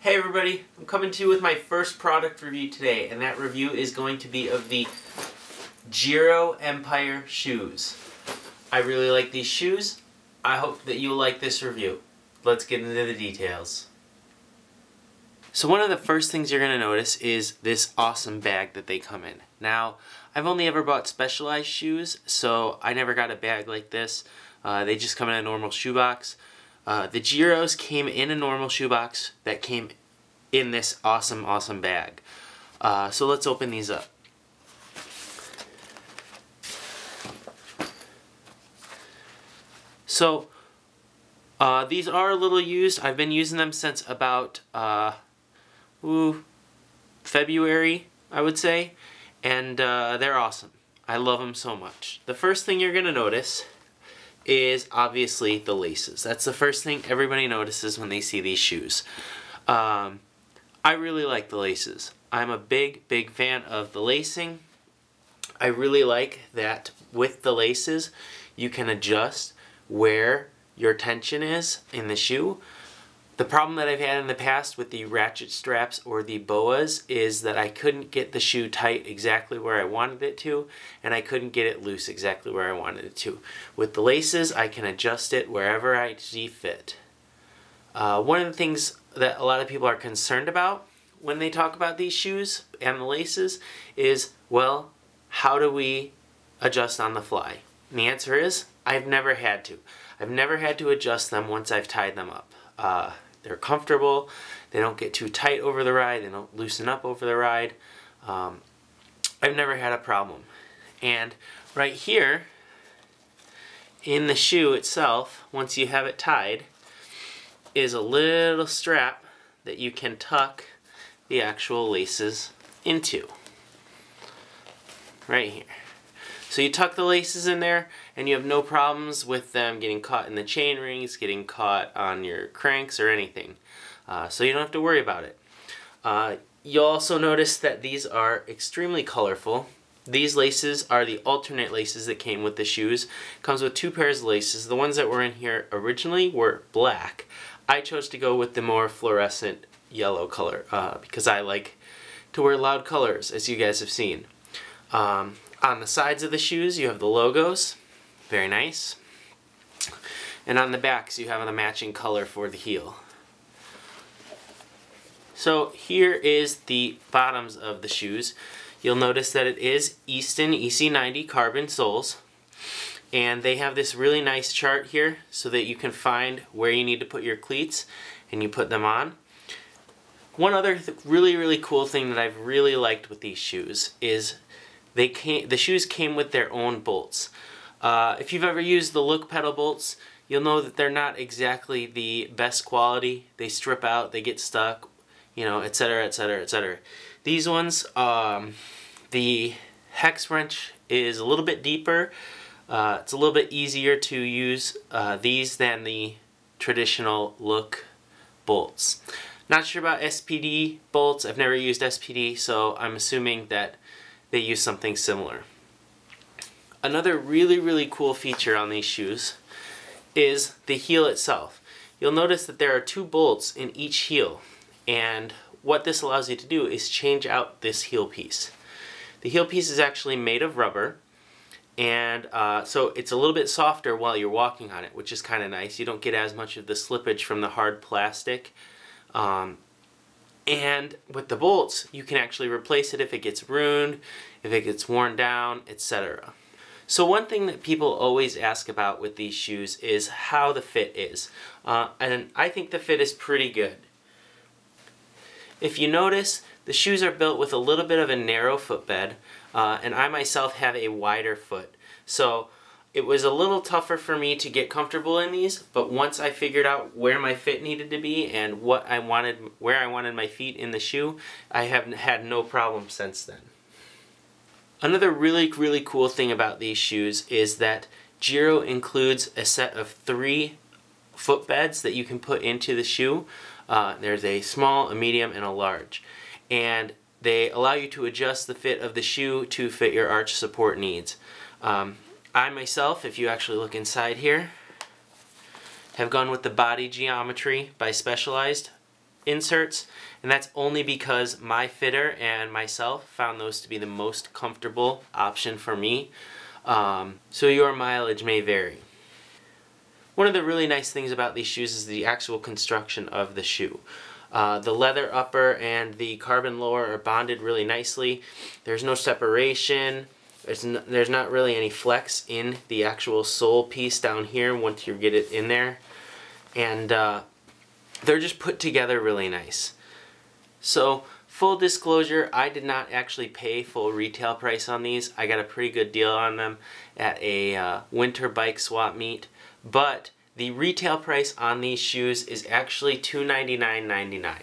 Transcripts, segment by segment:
Hey everybody, I'm coming to you with my first product review today, and that review is going to be of the Giro Empire shoes. I really like these shoes. I hope that you'll like this review. Let's get into the details. So one of the first things you're going to notice is this awesome bag that they come in. Now, I've only ever bought Specialized shoes, so I never got a bag like this. They just come in a normal shoebox. The Giros came in a normal shoebox that came in this awesome bag. So let's open these up. So these are a little used. I've been using them since about February, I would say, and they're awesome. I love them so much. The first thing you're gonna notice is obviously the laces. That's the first thing everybody notices when they see these shoes. I really like the laces. I'm a big fan of the lacing. I really like that with the laces you can adjust where your tension is in the shoe. The problem that I've had in the past with the ratchet straps or the boas is that I couldn't get the shoe tight exactly where I wanted it to, and I couldn't get it loose exactly where I wanted it to. With the laces, I can adjust it wherever I see fit. One of the things that a lot of people are concerned about when they talk about these shoes and the laces is, well, how do we adjust on the fly? And the answer is, I've never had to. I've never had to adjust them once I've tied them up. They're comfortable, they don't get too tight over the ride, they don't loosen up over the ride. I've never had a problem. And right here, in the shoe itself, once you have it tied, is a little strap that you can tuck the actual laces into. Right here. So you tuck the laces in there and you have no problems with them getting caught in the chain rings, getting caught on your cranks or anything. So you don't have to worry about it. You'll also notice that these are extremely colorful. These laces are the alternate laces that came with the shoes. It comes with two pairs of laces. The ones that were in here originally were black. I chose to go with the more fluorescent yellow color because I like to wear loud colors, as you guys have seen. On the sides of the shoes you have the logos, very nice, and on the backs you have the matching color for the heel. So here is the bottoms of the shoes. You'll notice that it is Easton EC90 carbon soles, and they have this really nice chart here so that you can find where you need to put your cleats and you put them on. One other really cool thing that I've really liked with these shoes is the shoes came with their own bolts. If you've ever used the look pedal bolts, you'll know that they're not exactly the best quality. They strip out, they get stuck, you know, etc. These ones, the hex wrench is a little bit deeper. It's a little bit easier to use these than the traditional look bolts. Not sure about SPD bolts. I've never used SPD, so I'm assuming that they use something similar. Another really cool feature on these shoes is the heel itself. You'll notice that there are two bolts in each heel, and what this allows you to do is change out this heel piece. The heel piece is actually made of rubber, and so it's a little bit softer while you're walking on it, which is kind of nice. You don't get as much of the slippage from the hard plastic. And with the bolts, you can actually replace it if it gets ruined, if it gets worn down, etc. So one thing that people always ask about with these shoes is how the fit is. And I think the fit is pretty good. If you notice, the shoes are built with a little bit of a narrow footbed, and I myself have a wider foot. So it was a little tougher for me to get comfortable in these, but once I figured out where my fit needed to be and what I wanted, where I wanted my feet in the shoe, I have had no problem since then. Another really cool thing about these shoes is that Giro includes a set of 3 footbeds that you can put into the shoe. There's a small, a medium, and a large. And they allow you to adjust the fit of the shoe to fit your arch support needs. I myself, if you actually look inside here, have gone with the body geometry by Specialized inserts, and that's only because my fitter and myself found those to be the most comfortable option for me. So your mileage may vary. One of the really nice things about these shoes is the actual construction of the shoe. The leather upper and the carbon lower are bonded really nicely. There's no separation. There's not really any flex in the actual sole piece down here once you get it in there. And they're just put together really nice. So, full disclosure, I did not actually pay full retail price on these. I got a pretty good deal on them at a winter bike swap meet. But the retail price on these shoes is actually $299.99.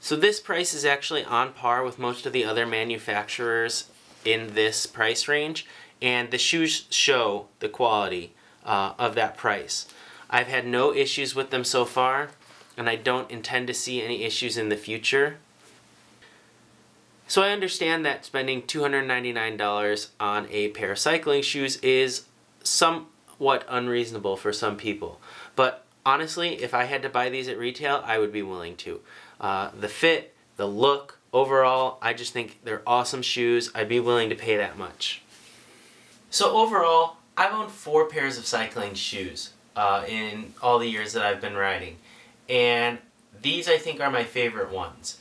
So this price is actually on par with most of the other manufacturers in this price range, and the shoes show the quality of that price. I've had no issues with them so far, and I don't intend to see any issues in the future. So I understand that spending $299 on a pair of cycling shoes is somewhat unreasonable for some people. But honestly, if I had to buy these at retail, I would be willing to. The fit, the look, overall, I just think they're awesome shoes. I'd be willing to pay that much. So overall, I've owned 4 pairs of cycling shoes in all the years that I've been riding. And these I think are my favorite ones.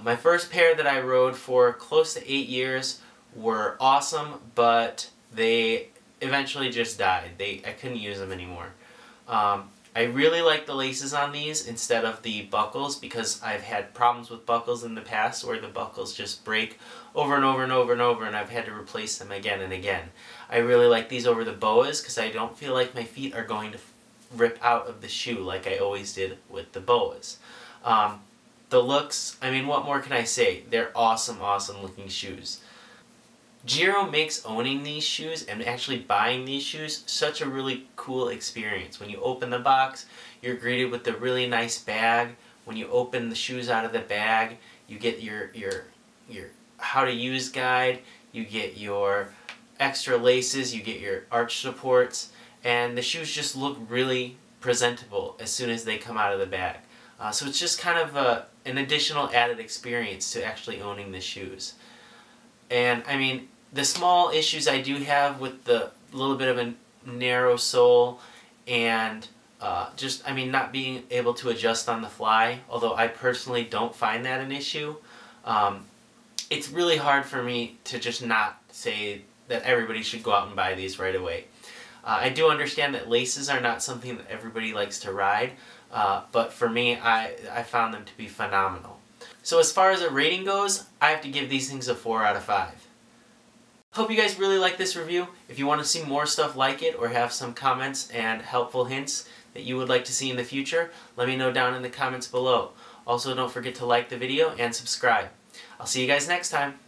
My first pair that I rode for close to 8 years were awesome, but they eventually just died. I couldn't use them anymore. I really like the laces on these instead of the buckles because I've had problems with buckles in the past where the buckles just break over and over and over and over, and I've had to replace them again and again. I really like these over the boas because I don't feel like my feet are going to rip out of the shoe like I always did with the boas. The looks, I mean, what more can I say? They're awesome, awesome looking shoes. Giro makes owning these shoes and actually buying these shoes such a really cool experience. When you open the box, you're greeted with a really nice bag. When you open the shoes out of the bag, you get your how to use guide, you get your extra laces, you get your arch supports, and the shoes just look really presentable as soon as they come out of the bag. So it's just kind of an additional added experience to actually owning the shoes. And I mean, the small issues I do have with the little bit of a narrow sole and just, I mean, not being able to adjust on the fly, although I personally don't find that an issue, it's really hard for me to just not say that everybody should go out and buy these right away. I do understand that laces are not something that everybody likes to ride, but for me, I found them to be phenomenal. So as far as a rating goes, I have to give these things a 4 out of 5. Hope you guys really like this review. If you want to see more stuff like it or have some comments and helpful hints that you would like to see in the future, let me know down in the comments below. Also, don't forget to like the video and subscribe. I'll see you guys next time.